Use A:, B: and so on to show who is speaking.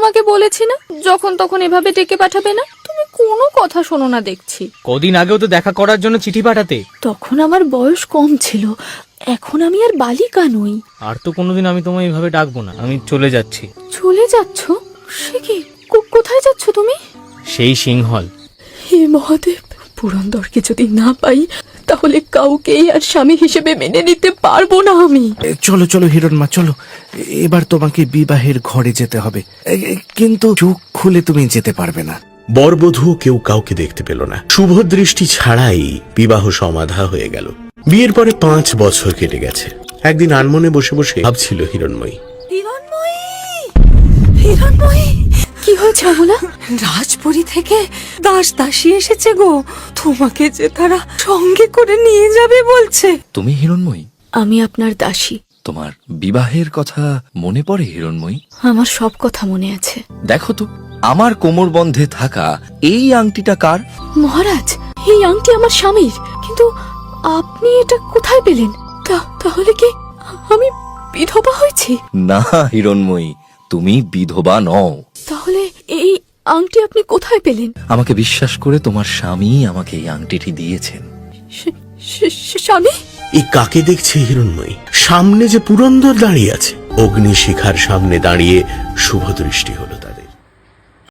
A: তোমাকে বলেছি না যখন তখন এভাবে ডেকে পাঠাবে না? তুমি কোনো কথা শোনো না দেখছি।
B: কদিন আগেও তো দেখা করার জন্য চিঠি পাঠাতে।
A: তখন আমার বয়স কম ছিল, এখন আমি আর বালিকা নই।
B: আর তো কোনোদিন আমি তোমায় এইভাবে ডাকবো না। আমি চলে যাচ্ছি।
A: চলে যাচ্ছ? সে কি? কোথায় যাচ্ছ তুমি?
B: সেই সিংহল।
A: হে মহাদেব, পুরন্দরকে যদি না পাই তাহলে কাউকেই আর স্বামী হিসেবে মেনে নিতে পারবো না আমি।
C: চলো চলো হিরণমা, চলো। এবার তোমাকে বিবাহের ঘরে যেতে হবে, কিন্তু চোখ খুলে তুমি যেতে পারবে না।
D: বরবধূ কেউ কাউকে দেখতে পেল না। শুভ দৃষ্টি ছাড়াই বিবাহ সমাধা হয়ে গেল। বিয়ের পরে 5 বছর কেটে গেছে। একদিন আনমনে বসে বসে ভাবছিল হিরণময়ী।
A: হিরণময়ী, হিরণময়ী, কি হয়েছে অমলা? রাজপুরী থেকে দাস দাসী এসেছে গো, তোমাকে যে তারা সঙ্গে করে নিয়ে যাবে বলছে।
E: তুমি হিরণময়ী?
A: আমি আপনার দাসী।
E: তোমার বিবাহের কথা মনে পড়ে হিরণময়ী?
A: আমার সব কথা মনে আছে।
E: দেখো তো, আমার কোমরবন্ধে থাকা এই আংটিটা কার?
A: মহারাজ, এই আংটি আমার স্বামীর, কিন্তু আপনি এটা কোথায় পেলেন? তাহলে কি আমি বিধবা হয়েছি?
E: না হিরণময়ী, তুমি বিধবা নও।
A: তাহলে এই আংটি আপনি কোথায় পেলেন?
E: আমাকে বিশ্বাস করে তোমার স্বামী আমাকে এই আংটিটি দিয়েছেন।
A: স্বামী?
D: এই কাকে দেখছে হিরণময়ী? সামনে যে পুরন্দর দাঁড়িয়ে আছে। অগ্নিশিখার সামনে দাঁড়িয়ে শুভ দৃষ্টি হলো